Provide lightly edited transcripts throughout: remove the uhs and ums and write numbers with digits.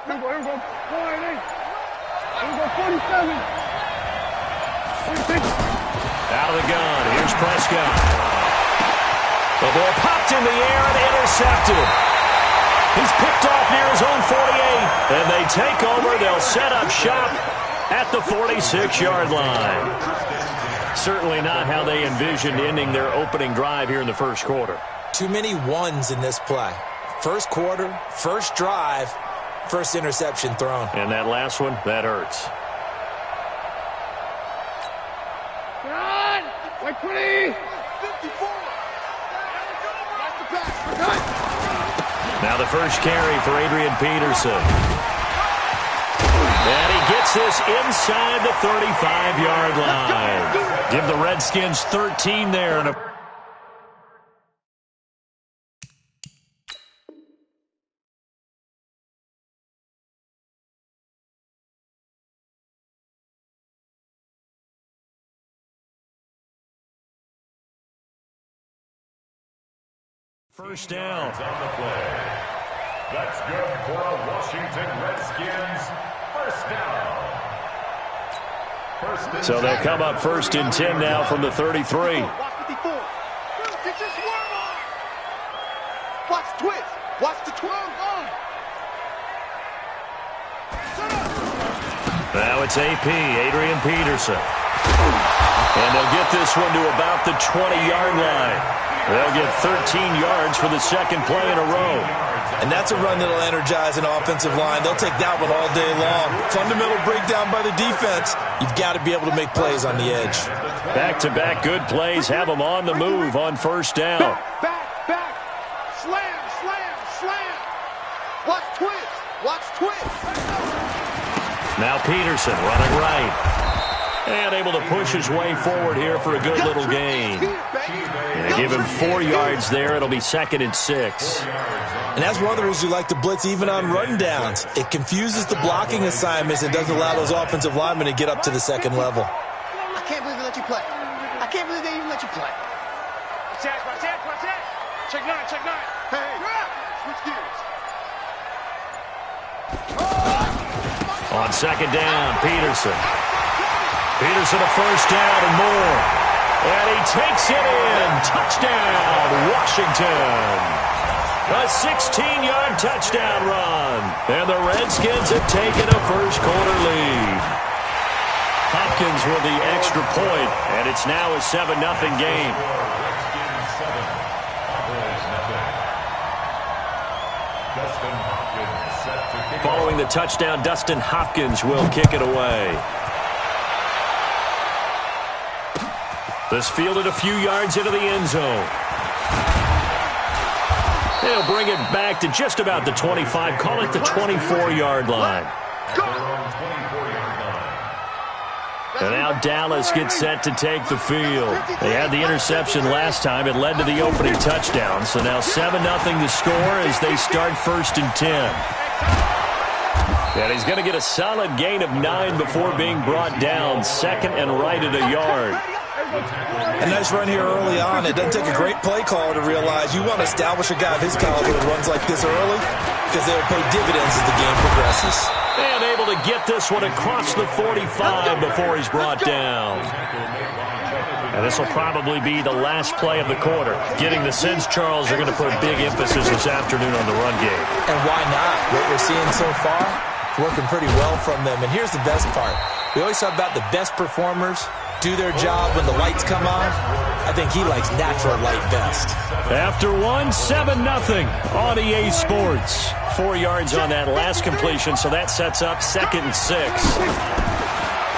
Out of the gun. Here's Prescott. The ball popped in the air and intercepted. He's picked off near his own 48. And they take over. They'll set up shop at the 46-yard line. Certainly not how they envisioned ending their opening drive here in the first quarter. Too many ones in this play. First quarter, first drive, first interception thrown. And that last one, that hurts. Now the first carry for Adrian Peterson. And he gets this inside the 35-yard line. Give the Redskins 13 there. And first down. On the play. That's good for the Washington Redskins. First down. So they'll come up first and 10 now from the 33. Watch twist. Watch the 12. Now it's AP, Adrian Peterson. And they'll get this one to about the 20-yard line. They'll get 13 yards for the second play in a row. And that's a run that'll energize an offensive line. They'll take that one all day long. Fundamental breakdown by the defense. You've got to be able to make plays on the edge. Back-to-back good plays have them on the move on first down. Back. Slam. Watch twist. Now Peterson running right. And able to push his way forward here for a good little gain. And give him 4 yards there. It'll be second and 6. And that's one of the reasons you like to blitz even on rundowns. It confuses the blocking assignments and doesn't allow those offensive linemen to get up to the second level. I can't believe they let you play. I can't believe they even let you play. Check 9. Hey, switch gears. On second down, Peterson a first down and more. And he takes it in. Touchdown, Washington. A 16-yard touchdown run. And the Redskins have taken a first-quarter lead. Hopkins with the extra point, and it's now a 7-0 game. Following the touchdown, Dustin Hopkins will kick it away. This fielded a few yards into the end zone. They'll bring it back to just about the 25. Call it the 24-yard line. And now Dallas gets set to take the field. They had the interception last time. It led to the opening touchdown. So now 7-0 the score as they start first and 10. And he's going to get a solid gain of 9 before being brought down. Second and right at a yard. A nice run here early on. It doesn't take a great play caller to realize you want to establish a guy of his caliber that runs like this early because they'll pay dividends as the game progresses. And able to get this one across the 45 before he's brought down. And this will probably be the last play of the quarter. Getting the sense Charles are going to put big emphasis this afternoon on the run game. And why not? What we're seeing so far, working pretty well from them. And here's the best part. We always talk about the best performers do their job when the lights come on. I think he likes natural light best. After 7-0 on EA Sports. 4 yards on that last completion, so that sets up second and 6.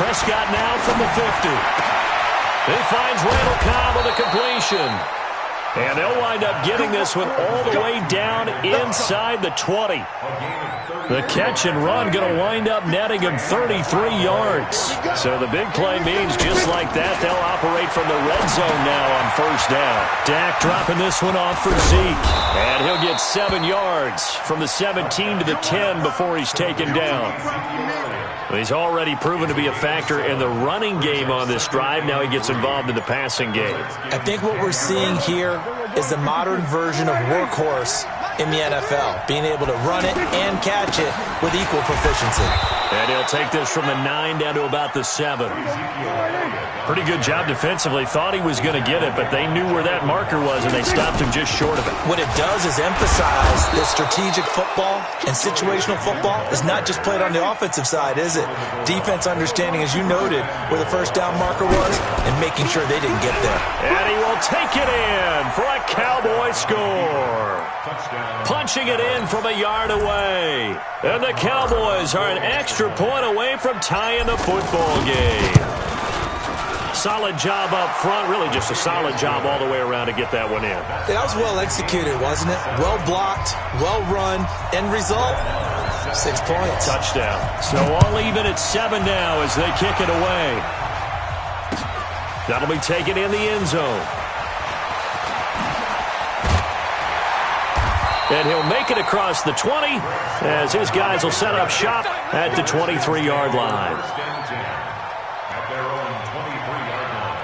Prescott now from the 50. He finds Randall Cobb with a completion. And they'll wind up getting this one all the way down inside the 20. The catch and run going to wind up netting him 33 yards. So the big play means just like that, they'll operate from the red zone now on first down. Dak dropping this one off for Zeke. And he'll get 7 yards from the 17 to the 10 before he's taken down. He's already proven to be a factor in the running game on this drive. Now he gets involved in the passing game. I think what we're seeing here is the modern version of workhorse in the NFL, being able to run it and catch it with equal proficiency. And he'll take this from the 9 down to about the 7. Pretty good job defensively. Thought he was going to get it, but they knew where that marker was, and they stopped him just short of it. What it does is emphasize that strategic football and situational football is not just played on the offensive side, is it? Defense understanding, as you noted, where the first down marker was and making sure they didn't get there. And he will take it in for a Cowboy score. Punching it in from a yard away. And the Cowboys are an extra point away from tying the football game. Solid job up front, really just a solid job all the way around to get that one in. That was well executed, wasn't it? Well blocked, well run, end result, 6 points. Touchdown. So all even at 7 now as they kick it away. That'll be taken in the end zone. And he'll make it across the 20 as his guys will set up shop at the 23-yard line. At their own 23-yard line.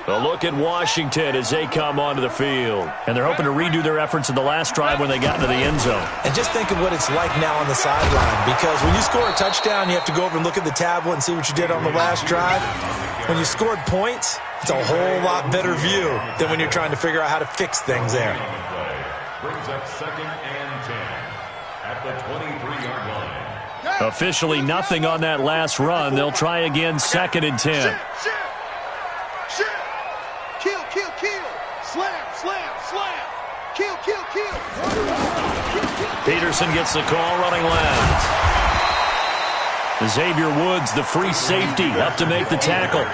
A look at Washington as they come onto the field. And they're hoping to redo their efforts in the last drive when they got into the end zone. And just think of what it's like now on the sideline, because when you score a touchdown, you have to go over and look at the tablet and see what you did on the last drive. When you scored points, it's a whole lot better view than when you're trying to figure out how to fix things there. Brings up 2nd and 10 at the 23-yard line. Officially nothing on that last run. They'll try again 2nd and 10. Kill, kill, kill. Slam, slam, slam. Kill, kill, kill. Peterson gets the call running left. Xavier Woods, the free safety, up to make the tackle.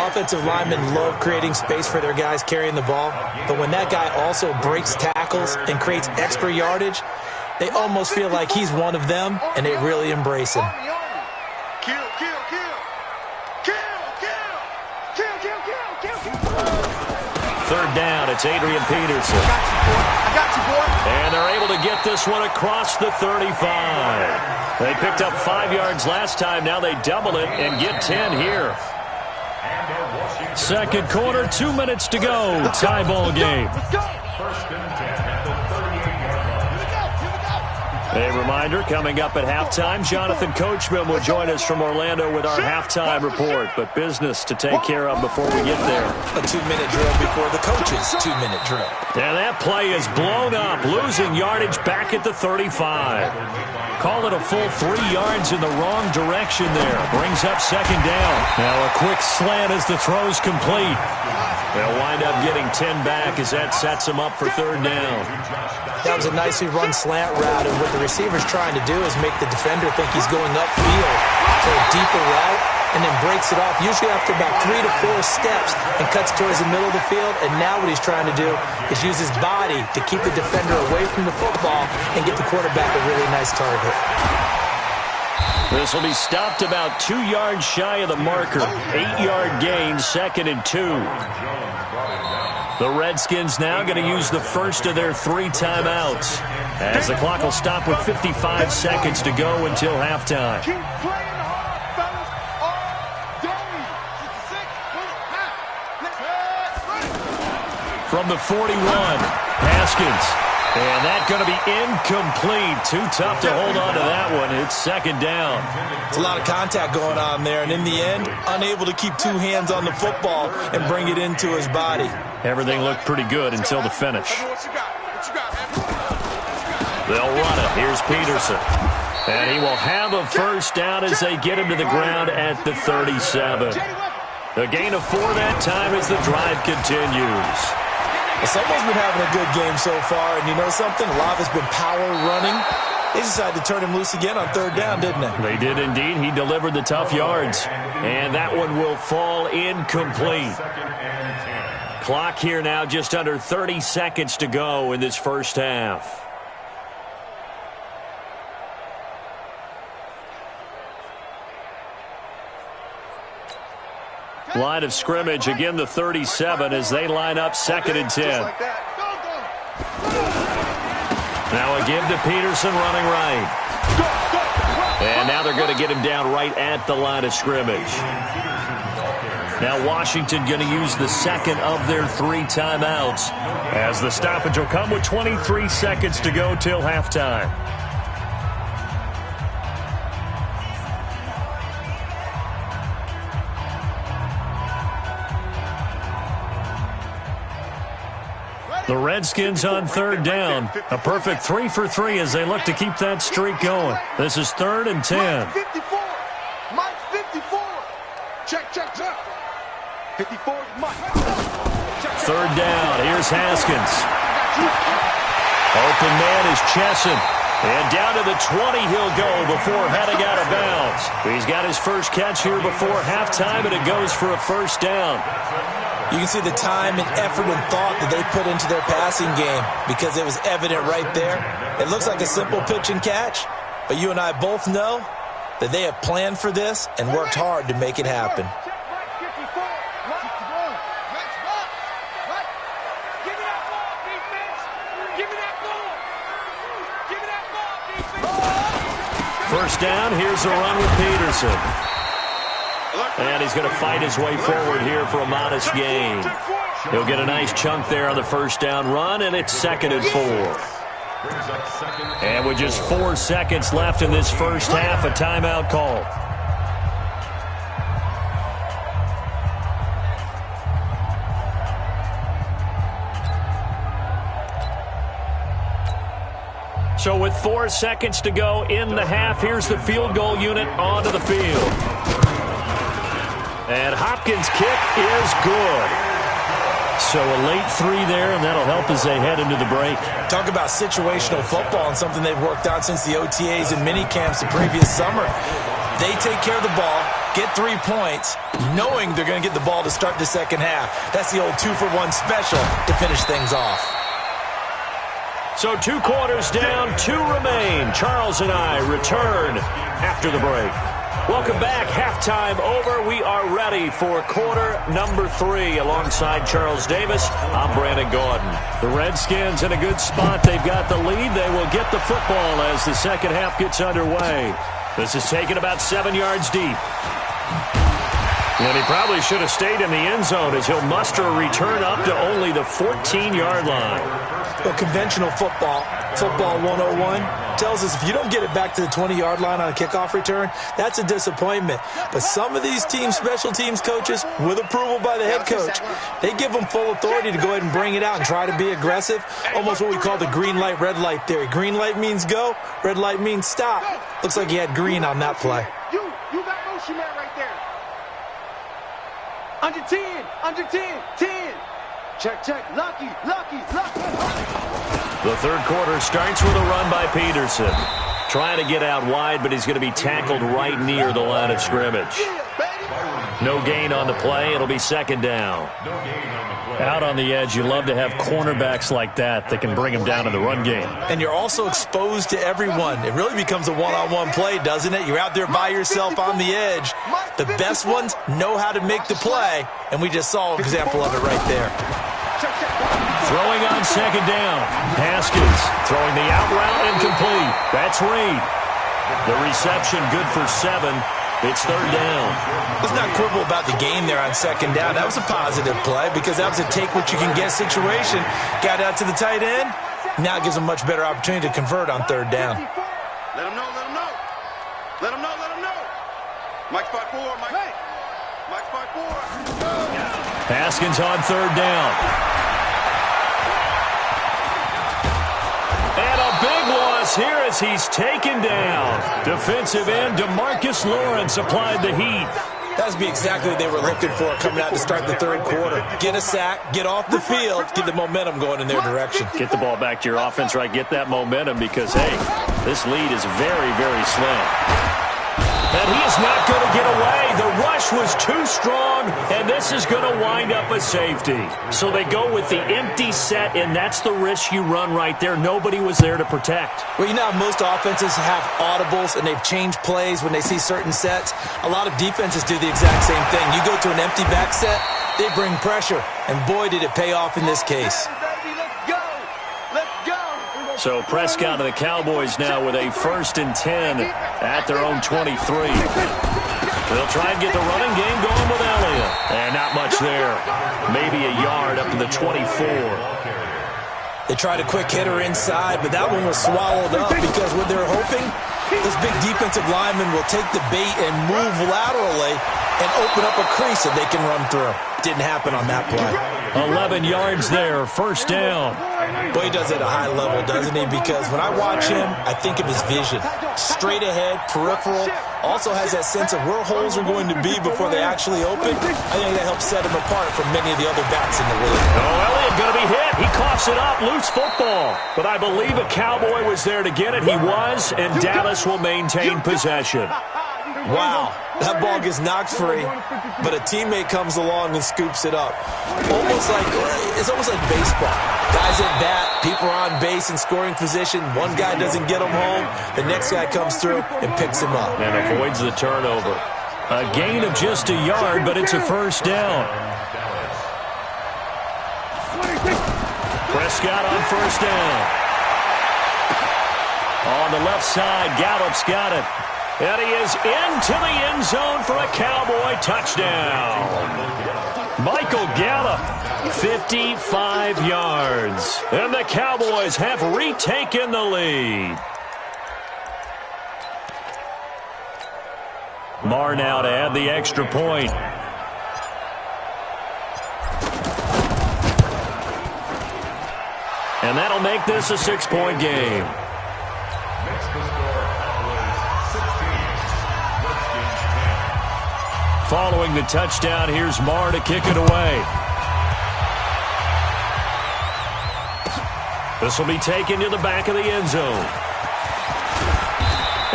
Offensive linemen love creating space for their guys carrying the ball, but when that guy also breaks tackles and creates extra yardage, they almost feel like he's one of them, and they really embrace him. Kill, kill, kill. Kill, kill. Kill, kill, kill, kill. 3rd down, it's Adrian Peterson. I got you, boy. And they're able to get this one across the 35. They picked up 5 yards last time. Now they double it and get 10 here. Second quarter, 2 minutes to go. Tie ball game. Let's go. 1st and 10 at the 38-yard line. A reminder, coming up at halftime, Jonathan Coachman will join us from Orlando with our halftime report, but business to take care of before we get there. A 2-minute drill before the coach's 2-minute drill. And that play is blown up, losing yardage back at the 35. Call it a full 3 yards in the wrong direction there. Brings up 2nd down. Now a quick slant as the throw's complete. They'll wind up getting 10 back as that sets them up for 3rd down. That was a nicely run slant route, and what the receiver's trying to do is make the defender think he's going upfield for a deeper route, and then breaks it off, usually after about 3 to 4 steps, and cuts towards the middle of the field. And now what he's trying to do is use his body to keep the defender away from the football and get the quarterback a really nice target. This will be stopped about 2 yards shy of the marker. 8-yard gain, 2nd and 2. The Redskins now going to use the first of their 3 timeouts, as the clock will stop with 55 seconds to go until halftime. Keep playing hard, fellas, all day. From the 41, Haskins. And that's going to be incomplete. Too tough to hold on to that one. It's 2nd down. It's a lot of contact going on there, and in the end, unable to keep 2 hands on the football and bring it into his body. Everything looked pretty good until the finish. What you got? What you got, man? They'll run it. Here's Peterson. And he will have a first down as they get him to the ground at the 37. A gain of 4 that time as the drive continues. Well, someone's been having a good game so far, and you know something? A lot has been power running. They decided to turn him loose again on 3rd down, didn't they? They did indeed. He delivered the tough yards. And that one will fall incomplete. Clock here now just under 30 seconds to go in this first half. Line of scrimmage, again the 37 as they line up 2nd and 10. Now a give to Peterson running right. And now they're going to get him down right at the line of scrimmage. Now Washington going to use the second of their 3 timeouts, as the stoppage will come with 23 seconds to go till halftime. The Redskins on third down. A perfect 3 for 3 as they look to keep that streak going. This is 3rd and 10. Mike 54. Mike 54. Check. 54 is Mike. Third down. Here's Haskins. Open man is Chesson. And down to the 20 he'll go before heading out of bounds. He's got his first catch here before halftime, and it goes for a first down. You can see the time and effort and thought that they put into their passing game because it was evident right there. It looks like a simple pitch and catch, but you and I both know that they have planned for this and worked hard to make it happen. First down, here's a run with Peterson. And he's going to fight his way forward here for a modest gain. He'll get a nice chunk there on the first down run, and it's 2nd and 4. And with just 4 seconds left in this first half, a timeout call. So with 4 seconds to go in the half, here's the field goal unit onto the field. And Hopkins' kick is good. So a late 3 there, and that'll help as they head into the break. Talk about situational football and something they've worked on since the OTAs and mini camps the previous summer. They take care of the ball, get 3 points, knowing they're going to get the ball to start the second half. That's the old 2-for-1 special to finish things off. So 2 quarters down, 2 remain. Charles and I return after the break. Welcome back. Halftime over. We are ready for quarter number 3. Alongside Charles Davis, I'm Brandon Gordon. The Redskins in a good spot. They've got the lead. They will get the football as the second half gets underway. This is taken about 7 yards deep. And he probably should have stayed in the end zone as he'll muster a return up to only the 14-yard line. Well, conventional football 101, tells us if you don't get it back to the 20-yard line on a kickoff return, that's a disappointment. But some of these team special teams coaches, with approval by the head coach, they give them full authority to go ahead and bring it out and try to be aggressive, almost what we call the green light, red light theory. Green light means go, red light means stop. Looks like he had green on that play. You got motion man right there. Under 10, 10. Check, lucky. The third quarter starts with a run by Peterson. Trying to get out wide, but he's going to be tackled right near the line of scrimmage. No gain on the play. It'll be second down. Out on the edge, you love to have cornerbacks like that can bring him down in the run game. And you're also exposed to everyone. It really becomes a one-on-one play, doesn't it? You're out there by yourself on the edge. The best ones know how to make the play, and we just saw an example of it right there. Throwing on second down. Haskins throwing the out route incomplete. That's Reed. The reception good for 7. It's third down. Let's not quibble about the game there on second down. That was a positive play because that was a take-what-you-can-get situation. Got out to the tight end. Now it gives them a much better opportunity to convert on third down. Let him know. Mike's 5-4, Mike. Mike's 5-4. Haskins on third down. And a big loss here as he's taken down. Defensive end DeMarcus Lawrence applied the heat. That would be exactly what they were looking for coming out to start the third quarter. Get a sack, get off the field, get the momentum going in their direction. Get the ball back to your offense, right? Get that momentum because, hey, this lead is very, very slim. And he is not going to get away. The rush was too strong, and this is going to wind up a safety. So they go with the empty set, and that's the risk you run right there. Nobody was there to protect. Well, you know how most offenses have audibles, and they've changed plays when they see certain sets. A lot of defenses do the exact same thing. You go to an empty back set, they bring pressure, and boy, did it pay off in this case. So Prescott and the Cowboys now with a 1st and 10 at their own 23. They'll try and get the running game going with Elliott. And not much there. Maybe a yard up to the 24. They tried a quick hitter inside, but that one was swallowed up because what they're hoping, this big defensive lineman will take the bait and move laterally and open up a crease that they can run through. Didn't happen on that play. 11 yards there, 1st down. Well, he does it at a high level, doesn't he? Because when I watch him, I think of his vision. Straight ahead, peripheral. Also has that sense of where holes are going to be before they actually open. I think that helps set him apart from many of the other backs in the league. Oh, Elliott going to be hit. He coughs it up. Loose football. But I believe a Cowboy was there to get it. He was, and Dallas will maintain possession. Wow, that ball gets knocked free, but a teammate comes along and scoops it up. It's almost like baseball. Guys at bat, people are on base in scoring position. One guy doesn't get him home. The next guy comes through and picks him up. And avoids the turnover. A gain of just a yard, but it's a 1st down. Prescott on 1st down. On the left side, Gallup's got it. And he is into the end zone for a Cowboy touchdown. Michael Gallup, 55 yards. And the Cowboys have retaken the lead. Marr now to add the extra point. And that'll make this a 6-point game. Following the touchdown, here's Marr to kick it away. This will be taken to the back of the end zone.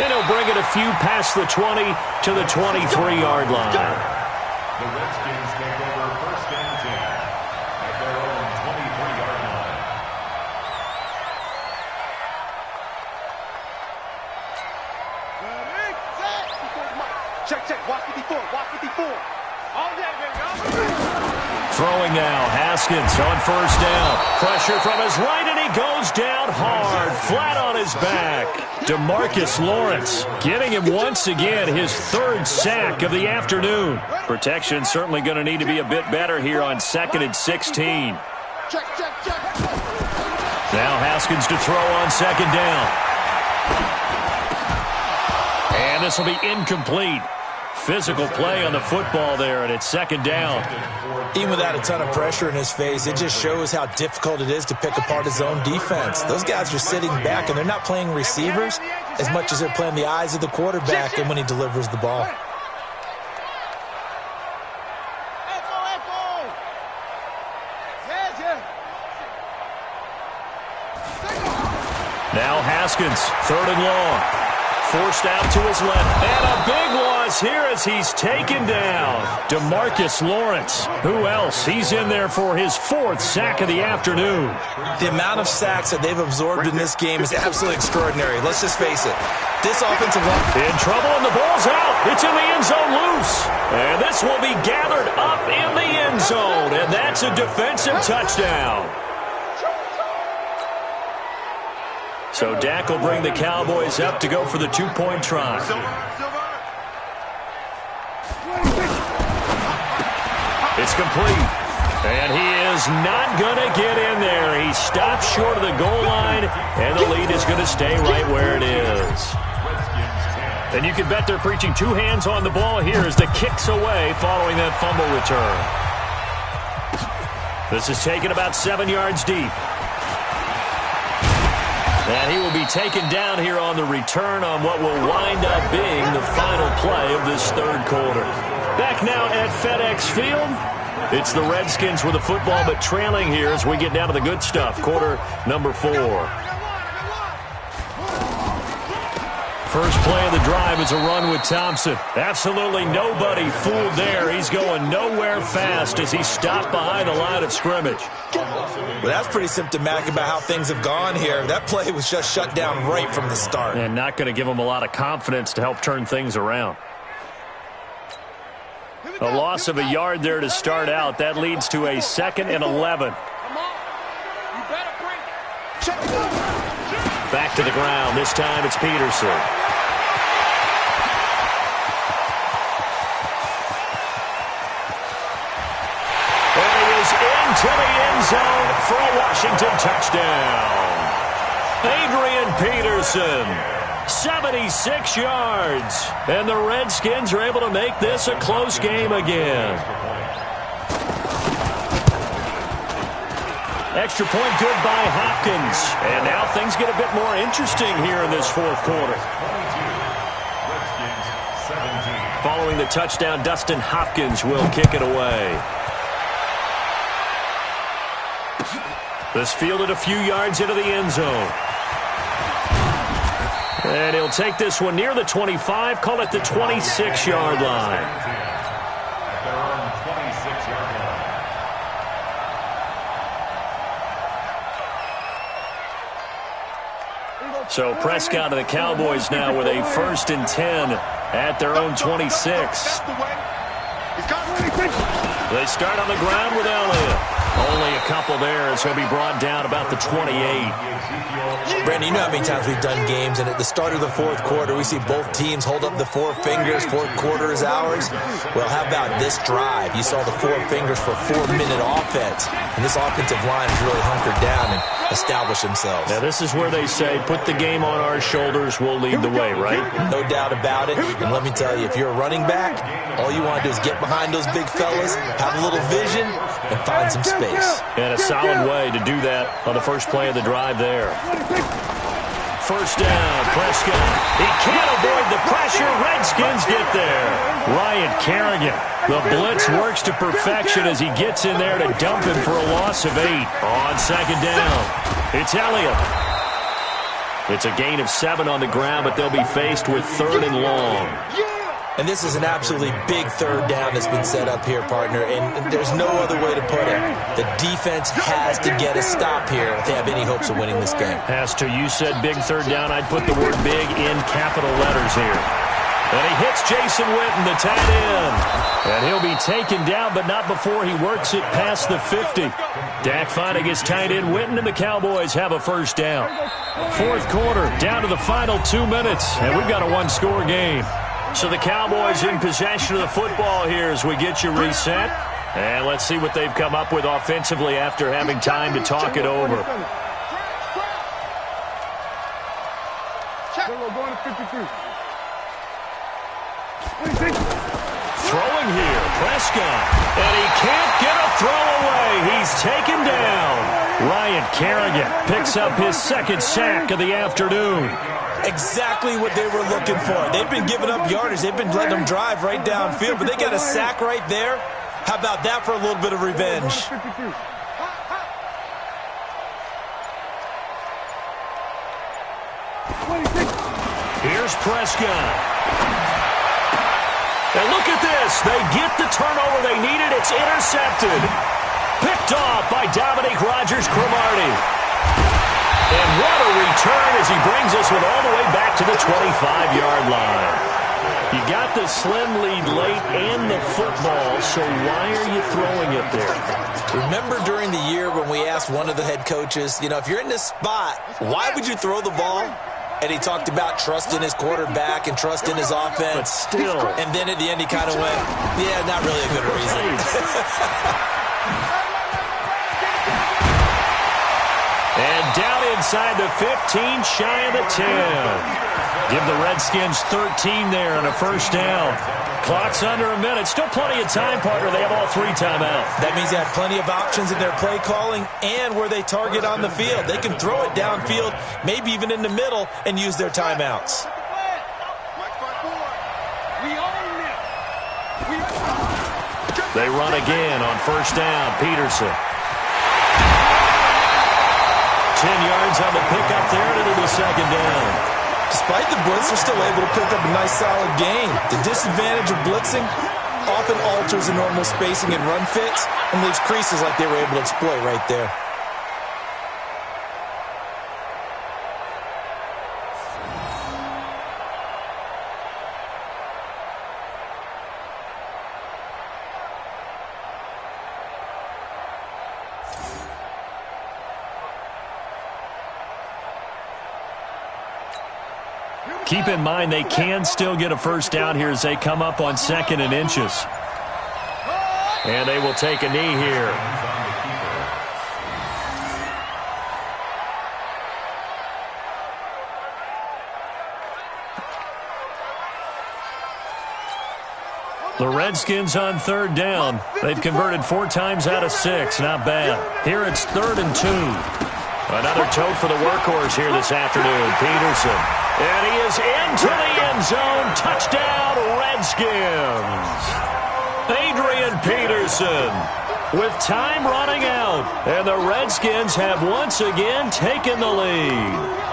And he'll bring it a few past the 20 to the 23-yard line. The Redskins take over 1st and 10 at their own 23-yard line. Check. Watch 54. All day, baby. Throwing now, Haskins on 1st down. Pressure from his right, and he goes down hard, flat on his back. DeMarcus Lawrence getting him once again, his 3rd sack of the afternoon. Protection certainly going to need to be a bit better here on 2nd and 16. Check. Now Haskins to throw on 2nd down. And this will be incomplete. Physical play on the football there, and it's 2nd down. Even without a ton of pressure in his face, it just shows how difficult it is to pick apart his own defense. Those guys are sitting back, and they're not playing receivers as much as they're playing the eyes of the quarterback and when he delivers the ball. Now Haskins, 3rd and long. Forced out to his left. And a big loss here as he's taken down. DeMarcus Lawrence. Who else? He's in there for his 4th sack of the afternoon. The amount of sacks that they've absorbed in this game is absolutely extraordinary. Let's just face it. This offensive line... In trouble, and the ball's out. It's in the end zone loose. And this will be gathered up in the end zone. And that's a defensive touchdown. So Dak will bring the Cowboys up to go for the 2-point try. It's complete. And he is not going to get in there. He stops short of the goal line, and the lead is going to stay right where it is. And you can bet they're preaching 2 hands on the ball here as the kick's away following that fumble return. This is taken about 7 yards deep. And he will be taken down here on the return on what will wind up being the final play of this 3rd quarter. Back now at FedEx Field. It's the Redskins with the football, but trailing here as we get down to the good stuff. Quarter number 4. First play of the drive is a run with Thompson. Absolutely nobody fooled there. He's going nowhere fast as he stopped behind the line of scrimmage. Well, that's pretty symptomatic about how things have gone here. That play was just shut down right from the start. And not going to give him a lot of confidence to help turn things around. A loss of a yard there to start out. That leads to a 2nd and 11. Come on. You better bring it. Check it out. Back to the ground. This time it's Peterson. And he is into the end zone for a Washington touchdown. Adrian Peterson, 76 yards. And the Redskins are able to make this a close game again. Extra point good by Hopkins. And now things get a bit more interesting here in this fourth quarter. Following the touchdown, Dustin Hopkins will kick it away. This fielded a few yards into the end zone. And he'll take this one near the 25, call it the 26-yard line. At their own 26-yard line. So Prescott and the Cowboys now with a 1st and 10 at their own 26. They start on the ground with Elliott. Only a couple there as he'll be brought down about the 28. Brandon, you know how many times we've done games, and at the start of the fourth quarter, we see both teams hold up the four fingers, fourth quarter is ours. Well, how about this drive? You saw the four fingers for 4-minute offense, and this offensive line has really hunkered down and established themselves. Now, this is where they say, put the game on our shoulders, we'll lead the way, right? No doubt about it, and let me tell you, if you're a running back, all you want to do is get behind those big fellas, have a little vision, and find some space. And a solid way to do that on the first play of the drive there. First down, Prescott. He can't avoid the pressure. Redskins get there. Ryan Kerrigan. The blitz works to perfection as he gets in there to dump him for a loss of 8. On second down, it's Elliott. It's a gain of 7 on the ground, but they'll be faced with 3rd and long. And this is an absolutely big third down that's been set up here, partner, and there's no other way to put it. The defense has to get a stop here if they have any hopes of winning this game. Has to. You said big third down. I'd put the word big in capital letters here. And he hits Jason Witten, the tight end. And he'll be taken down, but not before he works it past the 50. Dak finding his tight end Witten, and the Cowboys have a first down. Fourth quarter, down to the final 2 minutes, and we've got a one-score game. So the Cowboys in possession of the football here as we get you reset. And let's see what they've come up with offensively after having time to talk it over. Throwing here, Prescott. And he can't get a throw away. He's taken down. Ryan Kerrigan picks up his 2nd sack of the afternoon. Exactly what they were looking for. They've been giving up yardage. They've been letting them drive right downfield, but they got a sack right there. How about that for a little bit of revenge? Here's Prescott. And look at this. They get the turnover they needed. It's intercepted. Picked off by Dominique Rodgers-Cromartie. And what a return as he brings us with all the way back to the 25-yard line. You got the slim lead late and the football, so why are you throwing it there? Remember during the year when we asked one of the head coaches, if you're in this spot, why would you throw the ball? And he talked about trust in his quarterback and trust in his offense. But still. And then at the end he kind of went, yeah, not really a good reason. And down inside the 15, shy of the 10. Give the Redskins 13 there on a first down. Clock's under a minute. Still plenty of time, partner. They have all 3 timeouts. That means they have plenty of options in their play calling and where they target on the field. They can throw it downfield, maybe even in the middle, and use their timeouts. They run again on first down. Peterson. 10 yards on the pickup there, and it'll be second down. Despite the blitz, they're still able to pick up a nice, solid gain. The disadvantage of blitzing often alters the normal spacing and run fits and leaves creases like they were able to exploit right there. Keep in mind they can still get a first down here as they come up on 2nd and inches. And they will take a knee here. The Redskins on 3rd down. They've converted 4 times out of 6. Not bad. Here it's 3rd and 2. Another tote for the workhorse here this afternoon, Peterson. And he is into the end zone. Touchdown, Redskins. Adrian Peterson with time running out. And the Redskins have once again taken the lead.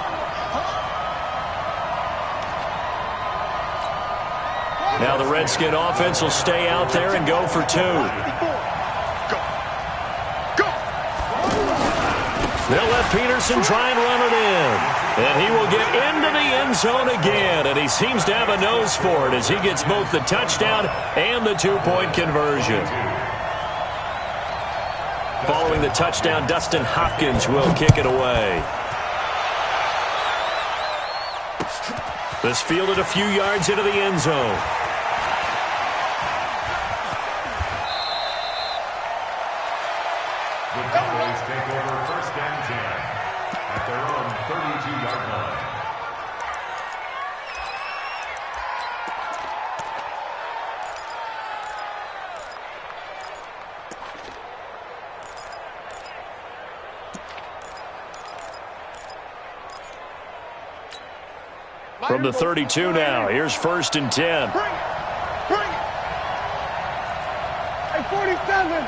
Now the Redskin offense will stay out there and go for 2. They'll let Peterson try and run it in. And he will get into the end zone again. And he seems to have a nose for it as he gets both the touchdown and the 2-point conversion. Following the touchdown, Dustin Hopkins will kick it away. This fielded a few yards into the end zone. The Cowboys take over 1st and 10 at their own 32-yard line. From the 32 now, here's 1st and 10. Bring it. Hey, 47.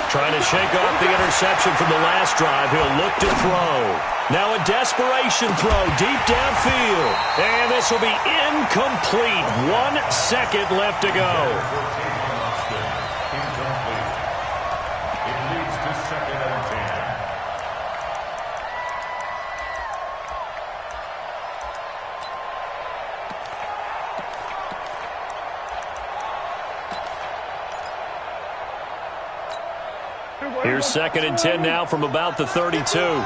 Trying to shake off the interception from the last drive. He'll look to throw. Now a desperation throw deep downfield. And this will be incomplete. 1 second left to go. Incomplete. It leads to 2nd and 10. Here's 2nd and 10 now from about the 32. One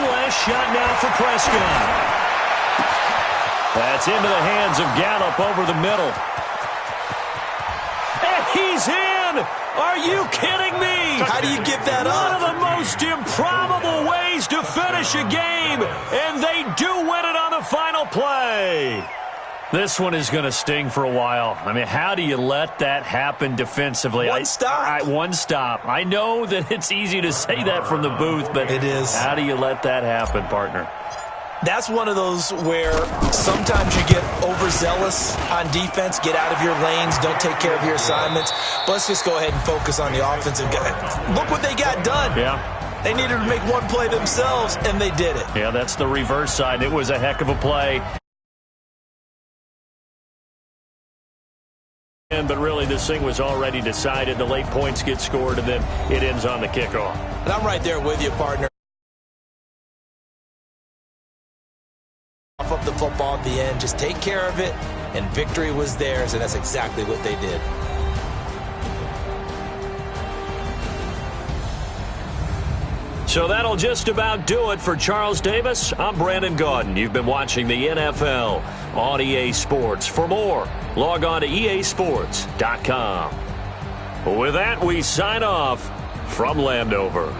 last shot now for Prescott. That's into the hands of Gallup over the middle. And he's in! Are you kidding me? How do you give that up? One of the most improbable ways to finish a game, and they do win it on the final play. This one is going to sting for a while. I mean, how do you let that happen defensively? One stop. One stop. I know that it's easy to say that from the booth, but it is. How do you let that happen, partner? That's one of those where sometimes you get overzealous on defense, get out of your lanes, don't take care of your assignments. But let's just go ahead and focus on the offensive guy. Look what they got done. Yeah. They needed to make one play themselves, and they did it. Yeah, that's the reverse side. It was a heck of a play. But really, this thing was already decided. The late points get scored, and then it ends on the kickoff. And I'm right there with you, partner. Off of the football at the end, just take care of it, and victory was theirs, and that's exactly what they did. So that'll just about do it for Charles Davis. I'm Brandon Gaudin. You've been watching the NFL on EA Sports. For more, log on to easports.com. With that, we sign off from Landover.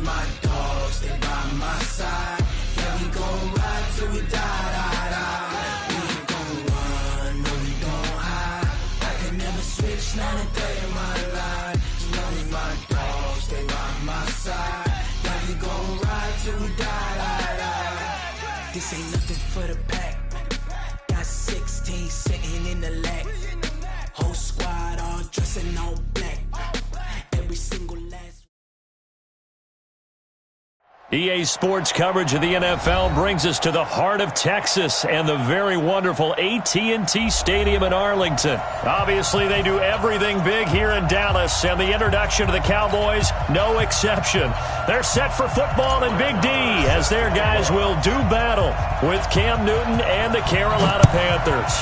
my dogs, they by my side. Yeah, we gon' ride till we die, die, die. We ain't gon' run, no, we don't hide. I can never switch, not a day in my life. As long as my dogs, they by my side. Yeah, we gon' ride till we die, die, die. This ain't nothing for the pack. Got 16 sitting in the lap. Whole squad all dressing all black. Every single last. EA Sports coverage of the NFL brings us to the heart of Texas and the very wonderful AT&T Stadium in Arlington. Obviously, they do everything big here in Dallas, and the introduction to the Cowboys, no exception. They're set for football in Big D as their guys will do battle with Cam Newton and the Carolina Panthers.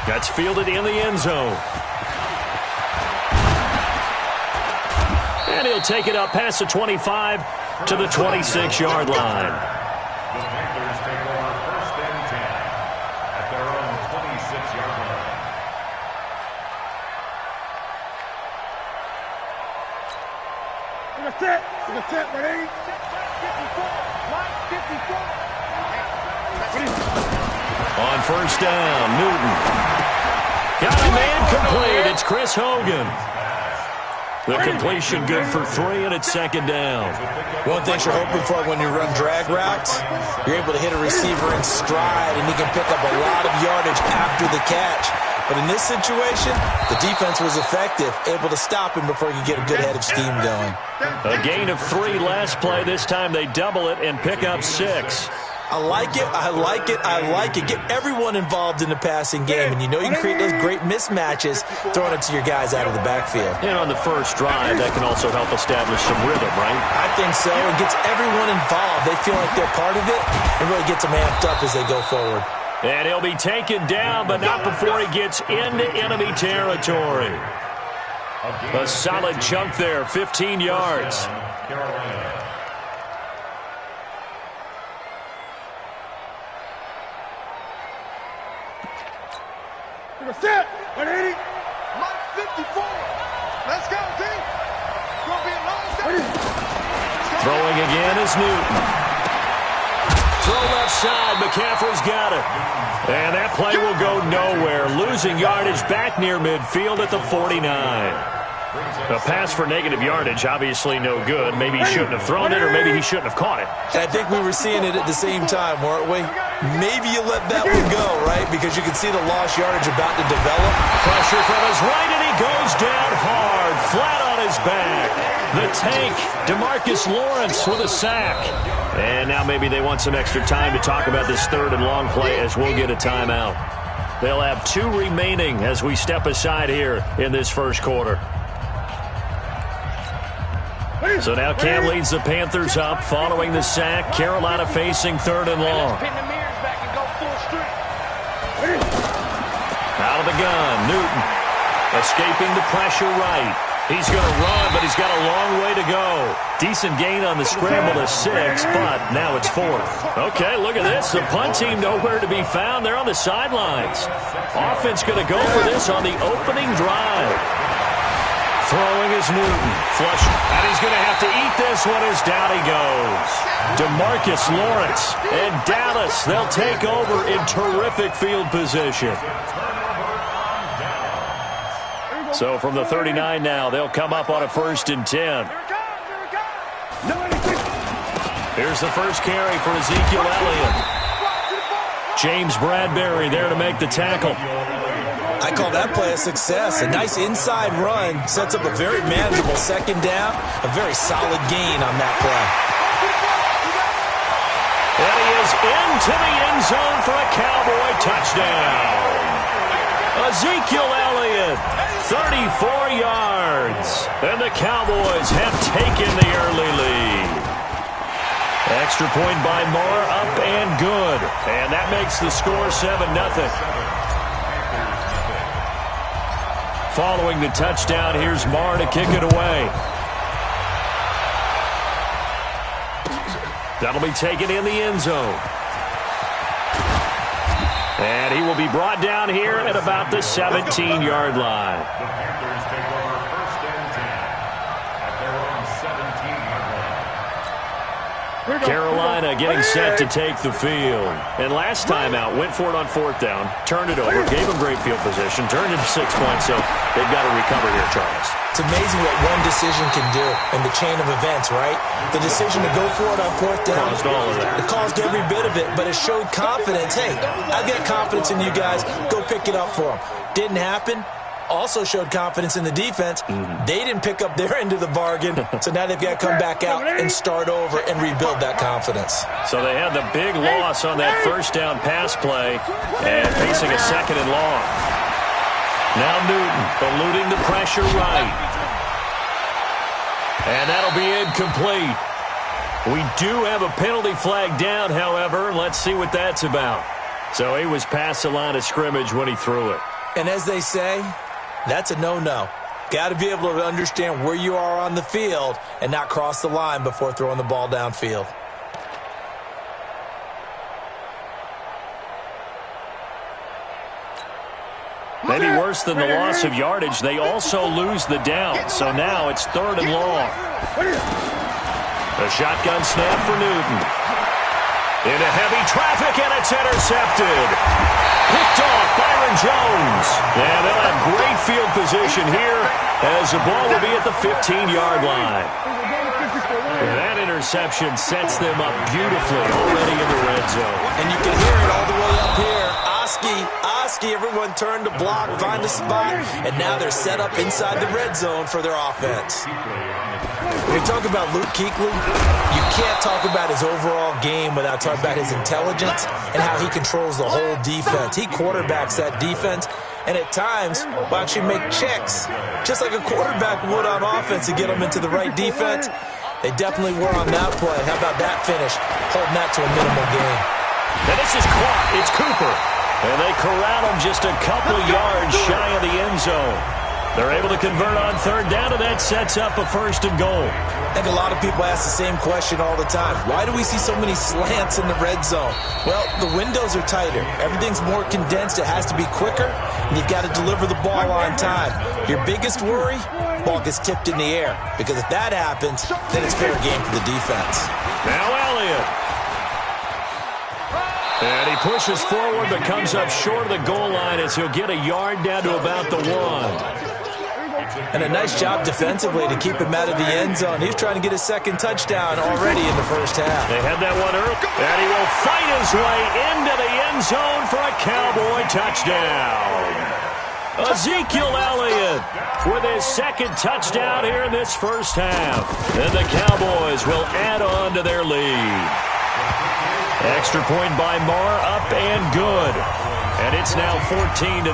That's fielded in the end zone. And he'll take it up past the 25 to the 26-yard line. The Panthers take over first and 10 at their own 26-yard line. Look at that, ready? 54. On first down, Newton. Got a man complete. It's Chris Hogan. The completion good for 3, and it's second down. One thing you're hoping for when you run drag routes, you're able to hit a receiver in stride, and he can pick up a lot of yardage after the catch. But in this situation, the defense was effective, able to stop him before he could get a good head of steam going. A gain of 3 last play. This time they double it and pick up 6. I like it, I like it, I like it. Get everyone involved in the passing game, and you know you can create those great mismatches throwing it to your guys out of the backfield. And on the first drive, that can also help establish some rhythm, right? I think so. It gets everyone involved. They feel like they're part of it and really gets them amped up as they go forward. And he'll be taken down, but not before he gets into enemy territory. A solid chunk there, 15 yards. Carolina. Set. 180. Mike 54. Let's go, team. Gonna be a long day. Throwing again is Newton. Throw left side. McCaffrey's got it. And that play will go nowhere. Losing yardage back near midfield at the 49. A pass for negative yardage, obviously no good. Maybe he shouldn't have thrown it, or maybe he shouldn't have caught it. I think we were seeing it at the same time, weren't we? Maybe you let that one go, right? Because you can see the lost yardage about to develop. Pressure from his right, and he goes down hard, flat on his back. The tank, DeMarcus Lawrence with a sack. And now maybe they want some extra time to talk about this third and long play as we'll get a timeout. They'll have 2 remaining as we step aside here in this first quarter. So now Cam leads the Panthers up following the sack. Carolina facing third and long. Out of the gun, Newton escaping the pressure right. He's going to run, but he's got a long way to go. Decent gain on the scramble to 6, but now it's 4th. Okay, look at this. The punt team nowhere to be found. They're on the sidelines. Offense going to go for this on the opening drive. Throwing is Newton. Flush. And he's going to have to eat this one as down he goes. DeMarcus Lawrence and Dallas, they'll take over in terrific field position. So from the 39 now, they'll come up on a 1st and 10. Here's the first carry for Ezekiel Elliott. James Bradbury there to make the tackle. I call that play a success. A nice inside run sets up a very manageable second down. A very solid gain on that play. And he is into the end zone for a Cowboy touchdown. Ezekiel Elliott, 34 yards. And the Cowboys have taken the early lead. Extra point by Moore, up and good. And that makes the score 7-0. Following the touchdown, here's Marr to kick it away. That'll be taken in the end zone. And he will be brought down here at about the 17-yard line. The Panthers take over first and 10 Carolina getting set to take the field. And last time out, went for it on 4th down, turned it over, gave them great field position, turned it to 6 points, so they've got to recover here, Charles. It's amazing what one decision can do in the chain of events, right? The decision to go for it on 4th down. Caused all of that. It caused every bit of it, but it showed confidence. Hey, I've got confidence in you guys. Go pick it up for them. Didn't happen. Also showed confidence in the defense. They didn't pick up their end of the bargain, so now they've got to come back out and start over and rebuild that confidence. So they had the big loss on that 1st down pass play and facing a 2nd and long. Now Newton eluding the pressure right. And that'll be incomplete. We do have a penalty flag down, however. Let's see what that's about. So he was past the line of scrimmage when he threw it. And as they say, that's a no-no. Got to be able to understand where you are on the field and not cross the line before throwing the ball downfield. Maybe worse than the loss of yardage, they also lose the down. So now it's 3rd and long. A shotgun snap for Newton. Into heavy traffic, and it's intercepted. Picked off Byron Jones. And they'll have great field position here as the ball will be at the 15-yard line. And that interception sets them up beautifully already in the red zone. And you can hear it all the way up here. Oski, everyone turned to block, find a spot, and now they're set up inside the red zone for their offense. When we talk about Luke Kuechly, you can't talk about his overall game without talking about his intelligence and how he controls the whole defense. He quarterbacks that defense, and at times will actually make checks, just like a quarterback would on offense to get them into the right defense. They definitely were on that play. How about that finish? Holding that to a minimal gain. And this is caught. It's Cooper. And they corral him just a couple yards shy of the end zone. They're able to convert on 3rd down, and that sets up a 1st and goal. I think a lot of people ask the same question all the time. Why do we see so many slants in the red zone? Well, the windows are tighter. Everything's more condensed. It has to be quicker, and you've got to deliver the ball on time. Your biggest worry? Ball gets tipped in the air. Because if that happens, then it's fair game for the defense. Now Elliott. And he pushes forward but comes up short of the goal line as he'll get a yard down to about the 1. And a nice job defensively to keep him out of the end zone. He's trying to get his 2nd touchdown already in the 1st half. They had that one early. And he will fight his way into the end zone for a Cowboy touchdown. Ezekiel Elliott with his 2nd touchdown here in this 1st half. And the Cowboys will add on to their lead. Extra point by Marr, up and good. And it's now 14-0.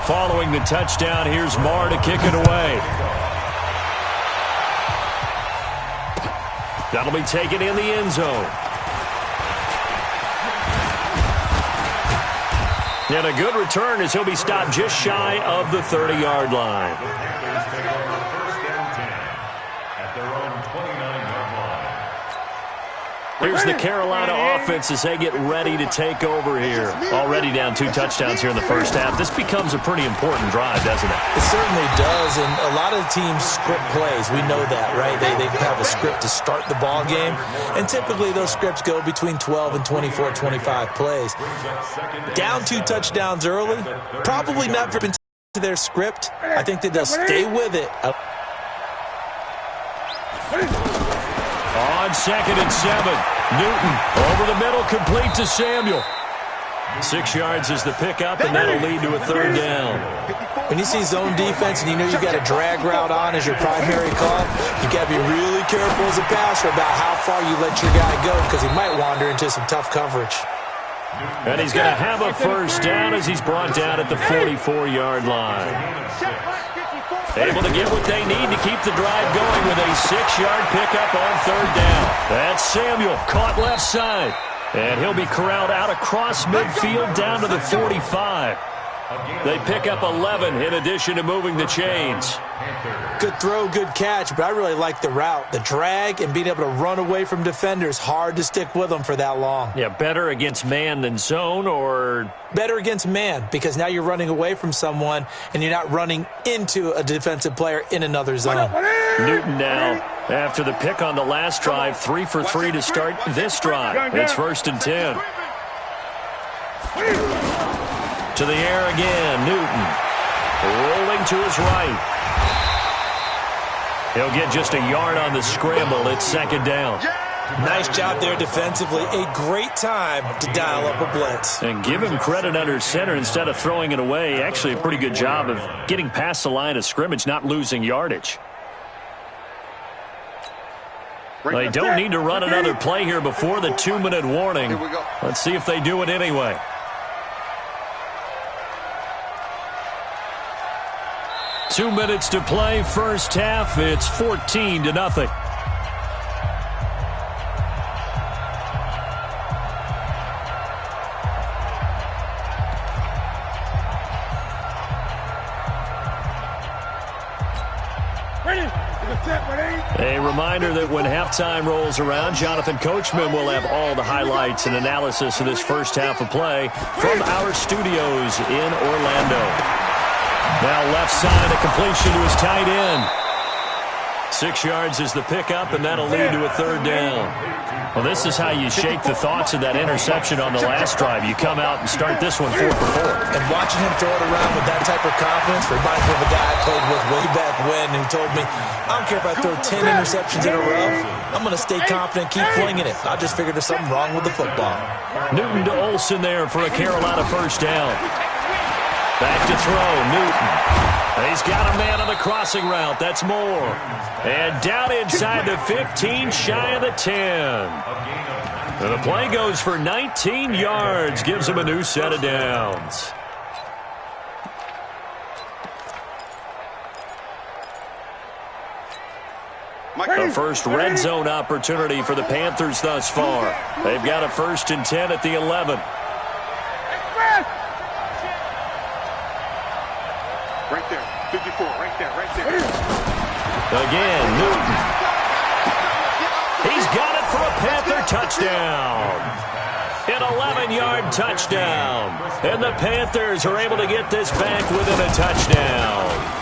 Following the touchdown, here's Marr to kick it away. That'll be taken in the end zone. And a good return as he'll be stopped just shy of the 30-yard line. Here's the Carolina offense as they get ready to take over here. Already down 2 touchdowns here in the 1st half. This becomes a pretty important drive, doesn't it? It certainly does, and a lot of teams script plays. We know that, right? They have a script to start the ball game, and typically those scripts go between 12 and 24, 25 plays. Down 2 touchdowns early, probably not for to their script. I think that they'll stay with it. On 2nd and 7, Newton over the middle, complete to Samuel. 6 yards is the pickup, and that'll lead to a 3rd down. When you see zone defense and you know you've got a drag route on as your primary call, you've got to be really careful as a passer about how far you let your guy go because he might wander into some tough coverage. And he's going to have a 1st down as he's brought down at the 44-yard line. Able to get what they need to keep the drive going with a 6-yard pickup on 3rd down. That's Samuel, caught left side. And he'll be corralled out across midfield down to the 45. They pick up 11 in addition to moving the chains. Good throw, good catch, but I really like the route. The drag and being able to run away from defenders, hard to stick with them for that long. Yeah, better against man than zone, or? Better against man, because now you're running away from someone and you're not running into a defensive player in another zone. Newton now After the pick on the last drive, 3 for 3 to start this drive. It's 1st and 10. To the air again, Newton. Rolling to his right. He'll get just a yard on the scramble. It's 2nd down. Nice job there defensively. A great time to dial up a blitz. And give him credit under center instead of throwing it away. Actually a pretty good job of getting past the line of scrimmage, not losing yardage. They don't need to run another play here before the 2-minute warning. Let's see if they do it anyway. Two minutes to play, first half. It's 14-0. A reminder that when halftime rolls around, Jonathan Coachman will have all the highlights and analysis of this first half of play from our studios in Orlando. Now left side, a completion to his tight end. 6 yards is the pickup, and that'll lead to a 3rd down. Well, this is how you shake the thoughts of that interception on the last drive. You come out and start this one 4 for 4. And watching him throw it around with that type of confidence reminds me of a guy I played with way back when who told me, I don't care if I throw 10 interceptions in a row. I'm going to stay confident, keep flinging it. I just figured there's something wrong with the football. Newton to Olsen there for a Carolina 1st down. Back to throw, Newton. He's got a man on the crossing route. That's Moore. And down inside the 15, shy of the 10. And the play goes for 19 yards. Gives him a new set of downs. The first red zone opportunity for the Panthers thus far. They've got a 1st and 10 at the 11. Right there, 54, right there. Again, Newton. He's got it for a Panther touchdown. An 11-yard touchdown. And the Panthers are able to get this back within a touchdown.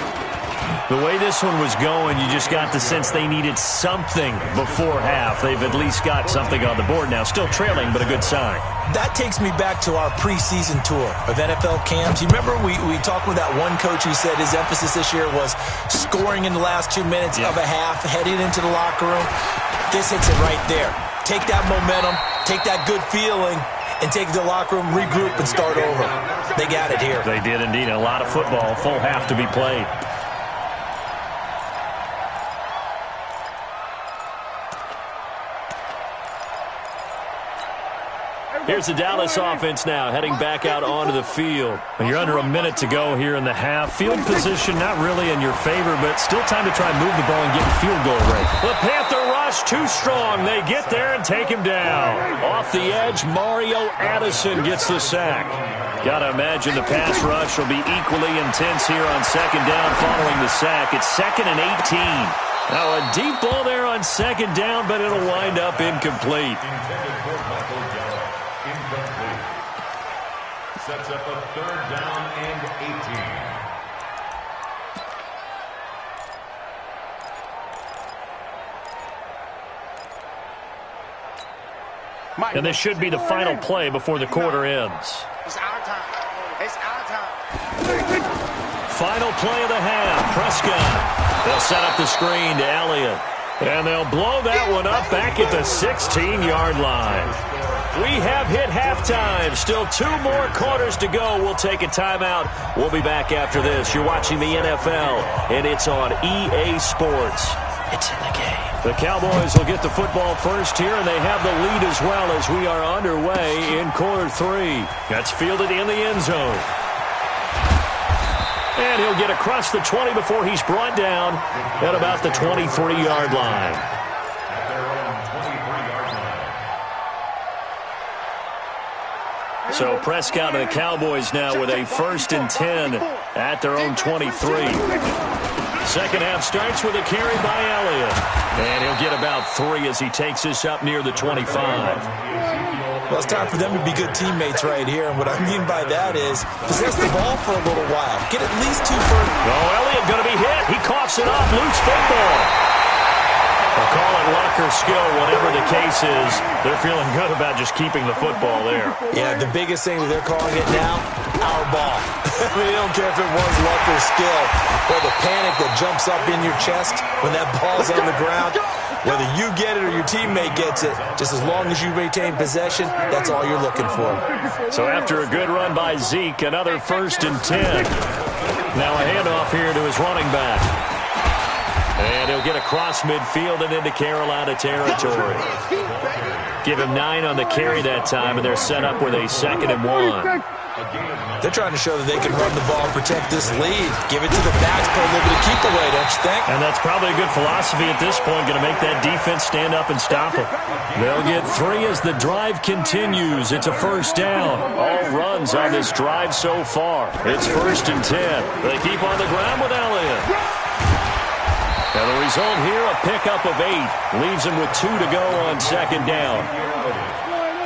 The way this one was going, you just got the sense they needed something before half. They've at least got something on the board now. Still trailing, but a good sign. That takes me back to our preseason tour of NFL camps. You remember we talked with that one coach who said his emphasis this year was scoring in the last 2 minutes of a half, heading into the locker room. This hits it right there. Take that momentum, take that good feeling, and take it to the locker room, regroup, and start over. They got it here. They did indeed. A lot of football, full half to be played. Here's the Dallas offense now, heading back out onto the field. You're under a minute to go here in the half. Field position not really in your favor, but still time to try and move the ball and get in field goal range. The Panther rush too strong. They get there and take him down. Off the edge, Mario Addison gets the sack. Got to imagine the pass rush will be equally intense here on 2nd down following the sack. It's 2nd and 18. Now a deep ball there on 2nd down, but it'll wind up incomplete. Sets up a 3rd down and 18. And this should be the final play before the quarter ends. It's our time. It's our time. Final play of the half. Prescott. They'll set up the screen to Elliott. And they'll blow that one up back at the 16-yard line. We have hit halftime. Still 2 more quarters to go. We'll take a timeout. We'll be back after this. You're watching the NFL, and it's on EA Sports. It's in the game. The Cowboys will get the football first here, and they have the lead as well as we are underway in quarter 3. That's fielded in the end zone. And he'll get across the 20 before he's brought down at about the 23-yard line. At their own 23-yard line. So Prescott and the Cowboys now with a 1st and 10 at their own 23. Second half starts with a carry by Elliott. And he'll get about 3 as he takes this up near the 25. Well, it's time for them to be good teammates right here. And what I mean by that is possess the ball for a little while. Get at least 2 first. Oh, Elliott going to be hit. He coughs it off. Loose football. Call it luck or skill, whatever the case is, they're feeling good about just keeping the football there. Yeah, the biggest thing that they're calling it now, our ball. I mean, they don't care if it was luck or skill, or the panic that jumps up in your chest when that ball's on the ground. Whether you get it or your teammate gets it, just as long as you retain possession, that's all you're looking for. So after a good run by Zeke, another 1st and 10. Now a handoff here to his running back. And he'll get across midfield and into Carolina territory. Give him 9 on the carry that time, and they're set up with a 2nd and 1. They're trying to show that they can run the ball and protect this lead. Give it to the backs, put a little bit of keep away, don't you think? And that's probably a good philosophy at this point, going to make that defense stand up and stop them. They'll get 3 as the drive continues. It's a 1st down. All runs on this drive so far. It's 1st and 10. They keep on the ground with Elliott. And the result here, a pickup of 8. Leaves him with 2 to go on 2nd down.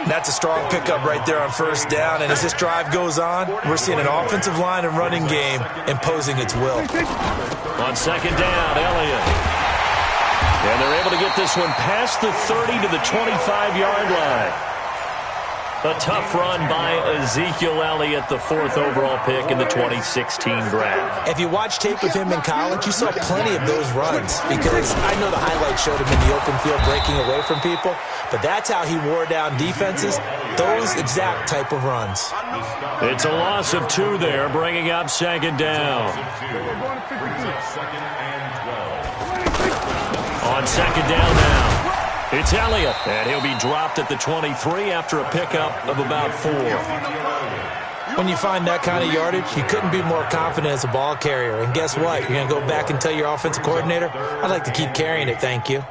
That's a strong pickup right there on 1st down. And as this drive goes on, we're seeing an offensive line and running game imposing its will. On 2nd down, Elliott. And they're able to get this one past the 30 to the 25-yard line. A tough run by Ezekiel Elliott, the 4th overall pick in the 2016 draft. If you watch tape of him in college, you saw plenty of those runs because I know the highlights showed him in the open field breaking away from people, but that's how he wore down defenses, those exact type of runs. It's a loss of 2 there, bringing up 2nd down. On 2nd down now. It's Elliott, and he'll be dropped at the 23 after a pickup of about 4. When you find that kind of yardage, you couldn't be more confident as a ball carrier. And guess what? You're going to go back and tell your offensive coordinator, I'd like to keep carrying it, thank you.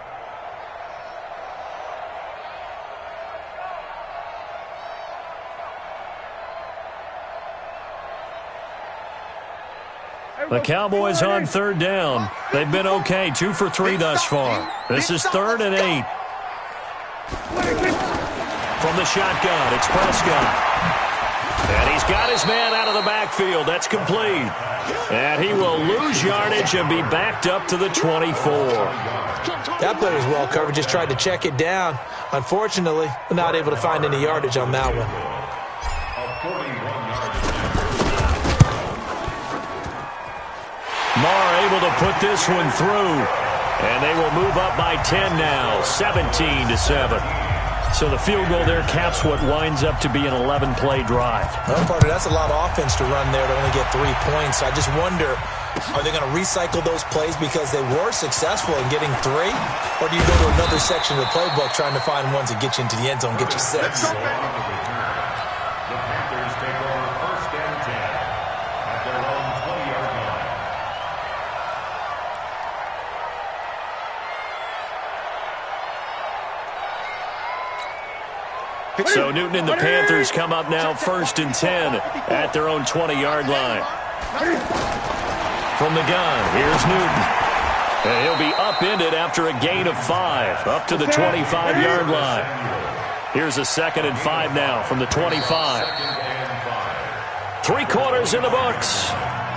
The Cowboys on 3rd down. They've been okay, 2 for 3 thus far. This is 3rd and 8. From the shotgun, it's Prescott. And he's got his man out of the backfield. That's complete. And he will lose yardage and be backed up to the 24. That play was well covered, just tried to check it down. Unfortunately, not able to find any yardage on that one. Marr able to put this one through. And they will move up by 10 now, 17-7. So the field goal there caps what winds up to be an 11-play drive. Well, partner, that's a lot of offense to run there to only get 3 points. I just wonder, are they going to recycle those plays because they were successful in getting 3? Or do you go to another section of the playbook trying to find ones that get you into the end zone, get you 6? So Newton and the Panthers come up now 1st and 10 at their own 20-yard line. From the gun, here's Newton. And he'll be upended after a gain of 5 up to the 25-yard line. Here's a 2nd and 5 now from the 25. 3 quarters in the books.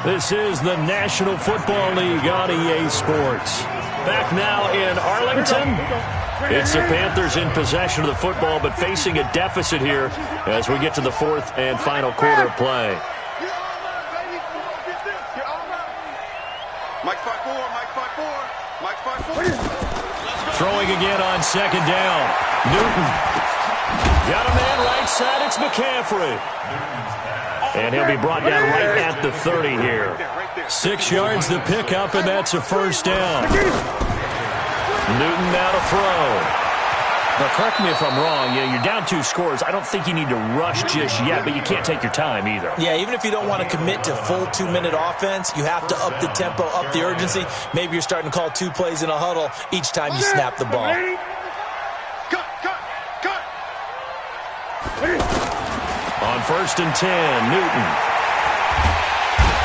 This is the National Football League on EA Sports. Back now in Arlington. It's the Panthers in possession of the football, but facing a deficit here as we get to the 4th and final quarter of play. Throwing again on 2nd down. Newton. Got a man right side. It's McCaffrey. And he'll be brought down right at the 30 here. 6 yards to pick up, and that's a 1st down. Newton now to throw. Now, correct me if I'm wrong. You're down 2 scores. I don't think you need to rush just yet, but you can't take your time either. Yeah, even if you don't want to commit to full 2-minute offense, you have to up the tempo, up the urgency. Maybe you're starting to call 2 plays in a huddle each time you snap the ball. On 1st and 10, Newton.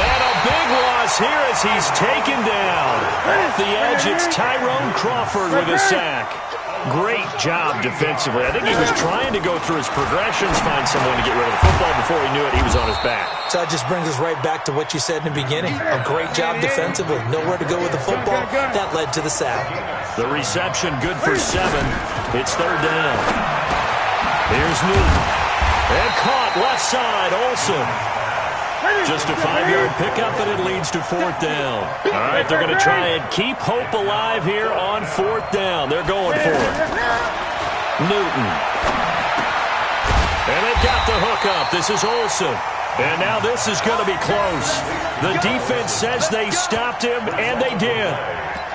And a big loss here as he's taken down. Off the edge, it's Tyrone Crawford with a sack. Great job defensively. I think he was trying to go through his progressions, find someone to get rid of the football. Before he knew it, he was on his back. So that just brings us right back to what you said in the beginning. A great job defensively. Nowhere to go with the football. That led to the sack. The reception good for 7. It's third down. Here's Newton. And caught left side, Olsen. Just a 5-yard pickup, and it leads to 4th down. All right, they're going to try and keep hope alive here on 4th down. They're going for it. Newton. And they've got the hook up. This is Olsen. And now this is going to be close. The defense says they stopped him, and they did.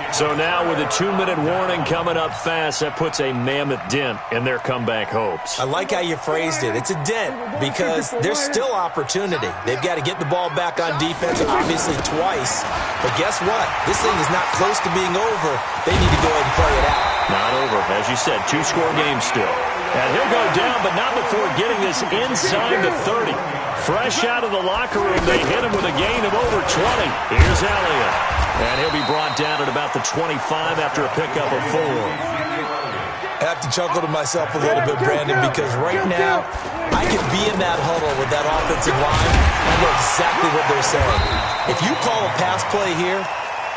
So now with a 2-minute warning coming up fast, that puts a mammoth dent in their comeback hopes. I like how you phrased it. It's a dent because there's still opportunity. They've got to get the ball back on defense, obviously twice. But guess what? This thing is not close to being over. They need to go ahead and play it out. Not over. As you said, 2-score game still. And he'll go down, but not before getting this inside the 30. Fresh out of the locker room, they hit him with a gain of over 20. Here's Elliott. And he'll be brought down at about the 25 after a pickup of 4. I have to chuckle to myself a little bit, Brandon, because right now I could be in that huddle with that offensive line. I know exactly what they're saying. If you call a pass play here,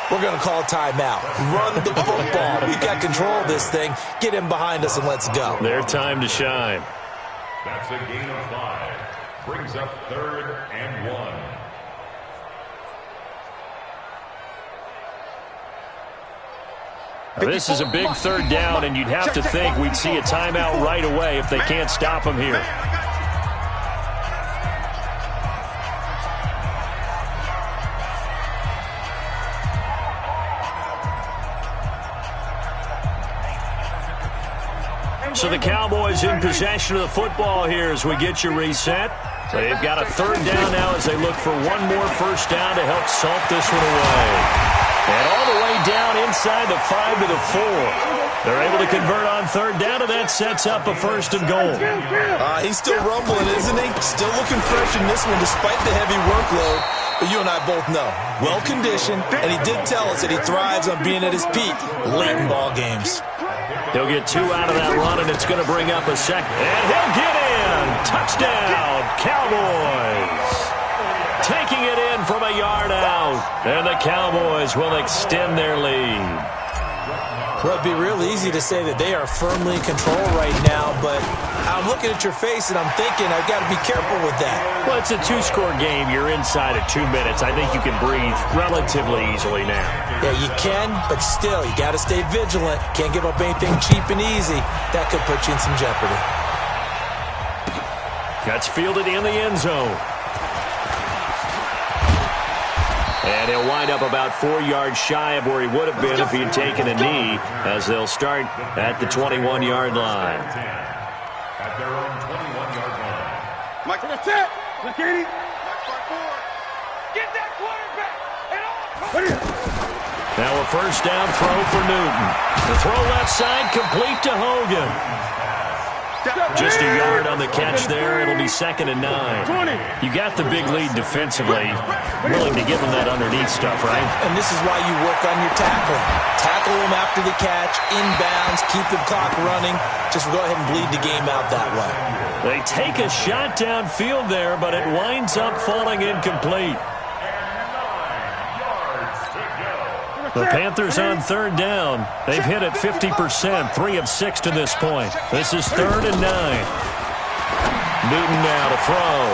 we're going to call a timeout. Run the football. We've got control of this thing. Get him behind us and let's go. Their time to shine. That's a gain of 5. Brings up 3rd and 1. Now, this is a big 3rd down, and you'd have to think we'd see a timeout right away if they can't stop him here. So the Cowboys in possession of the football here as we get you reset. They've got a 3rd down now as they look for one more first down to help salt this one away. And all the way down inside the 5 to the 4. They're able to convert on 3rd down, and that sets up a 1st and goal. He's still rumbling, isn't he? Still looking fresh in this one despite the heavy workload. But you and I both know, well-conditioned, and he did tell us that he thrives on being at his peak late in ball games. He'll get 2 out of that run, and it's going to bring up a second. And he'll get in. Touchdown, Cowboys. Taking it in from a yard out. And the Cowboys will extend their lead. Well, it'd be real easy to say that they are firmly in control right now, but I'm looking at your face and I'm thinking I've got to be careful with that. Well, it's a 2-score game. You're inside of 2 minutes. I think you can breathe relatively easily now. Yeah, you can, but still, you got to stay vigilant. Can't give up anything cheap and easy. That could put you in some jeopardy. That's fielded in the end zone. And he'll wind up about 4 yards shy of where he would have been if he had taken a knee, as they'll start at the 21-yard line. At their own 21-yard line. Mike, that's it. Look, Katie. Get that quarterback. Now a first down throw for Newton. The throw left side complete to Hogan. Just a yard on the catch there. It'll be 2nd and 9. You got the big lead defensively. Willing to give them that underneath stuff, right? And this is why you work on your tackling. Tackle them after the catch, inbounds, keep the clock running. Just go ahead and bleed the game out that way. They take a shot downfield there, but it winds up falling incomplete. The Panthers on 3rd down. They've hit it 50%, 3 of 6 to this point. This is 3rd and 9. Newton now to throw.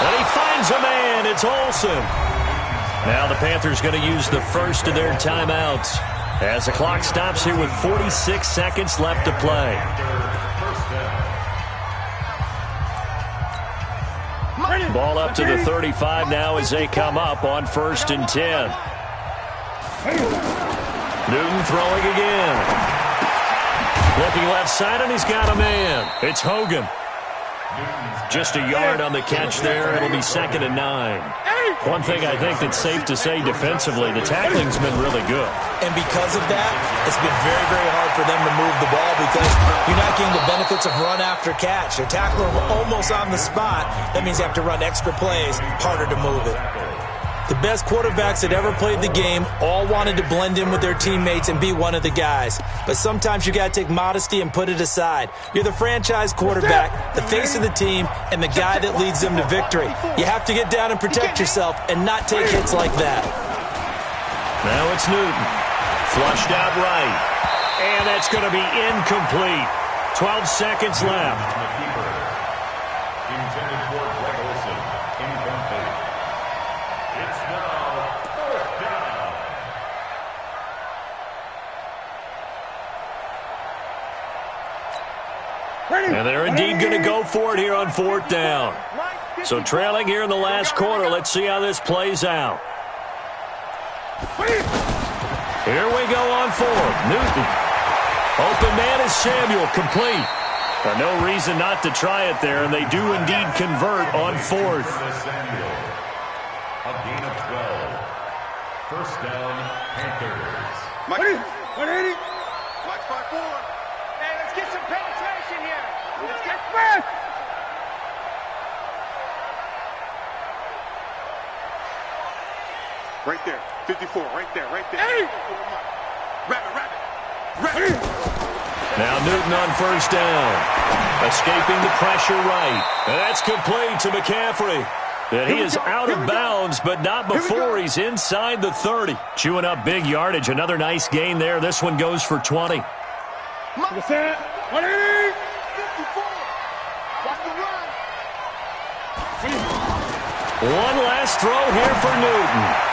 And he finds a man. It's Olsen. Now the Panthers going to use the first of their timeouts as the clock stops here with 46 seconds left to play. Ball up to the 35 now as they come up on 1st and 10. Newton throwing again. Looking left side, and he's got a man. It's Hogan. Just a yard on the catch there. It'll be 2nd and 9. One thing I think that's safe to say defensively, the tackling's been really good. And because of that, it's been very, very hard for them to move the ball because you're not getting the benefits of run after catch. They're tackling almost on the spot. That means you have to run extra plays, harder to move it. The best quarterbacks that ever played the game all wanted to blend in with their teammates and be one of the guys. But sometimes you got to take modesty and put it aside. You're the franchise quarterback, the face of the team, and the guy that leads them to victory. You have to get down and protect yourself and not take hits like that. Now it's Newton. Flushed out right. And that's going to be incomplete. 12 seconds left. Intended for Greg Olsen. Incomplete. It's now 4th down. And they're indeed going to go for it here on 4th down. So trailing here in the last quarter. Let's see how this plays out. Here we go on 4th. Newton. Open man is Samuel. Complete. No reason not to try it there, and they do indeed convert on 4th. Samuel. A gain of 12. First down, Panthers. Mike 180. Mike 5-4. Hey, let's get some penetration here. Let's get fast. Right there. 54. Right there. Right there. Hey. Rabbit. Now Newton on 1st down. Escaping the pressure right. And that's complete to McCaffrey. And he is out of bounds, but not before he's inside the 30. Chewing up big yardage. Another nice gain there. This one goes for 20. 180. 54. Watch the run. One last throw here for Newton.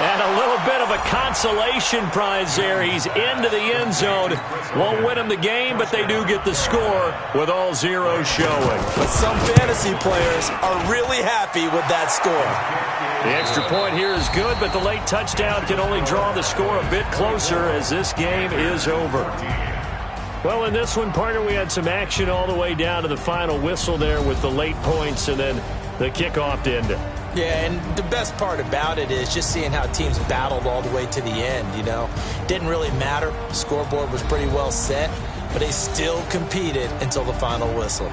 And a little bit of a consolation prize there. He's into the end zone. Won't win him the game, but they do get the score with all zeros showing. But some fantasy players are really happy with that score. The extra point here is good, but the late touchdown can only draw the score a bit closer as this game is over. Well, in this one, partner, we had some action all the way down to the final whistle there with the late points and then the kickoff to end it. Yeah, and the best part about it is just seeing how teams battled all the way to the end, you know. Didn't really matter. Scoreboard was pretty well set, but they still competed until the final whistle.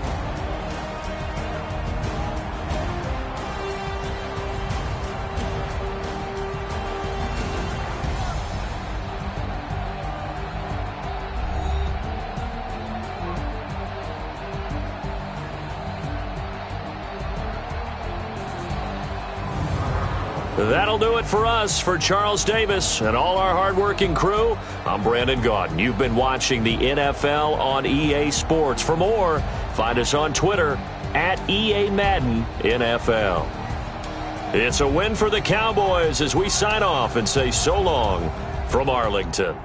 That'll do it for us. For Charles Davis and all our hardworking crew, I'm Brandon Gaudin. You've been watching the NFL on EA Sports. For more, find us on Twitter at EA Madden NFL. It's a win for the Cowboys as we sign off and say so long from Arlington.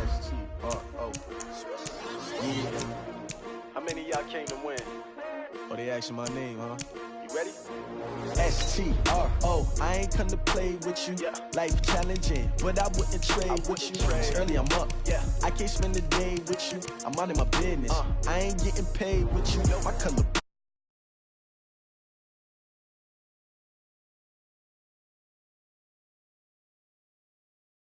S-T-R-O. Yeah. How many of y'all came to win? Oh, they asking my name, huh? You ready? S-T-R-O. I ain't come to play with you. Yeah. Life challenging, but I wouldn't trade with you. Early I'm up. Yeah. I can't spend the day with you. I'm out of my business. I ain't getting paid with you. My color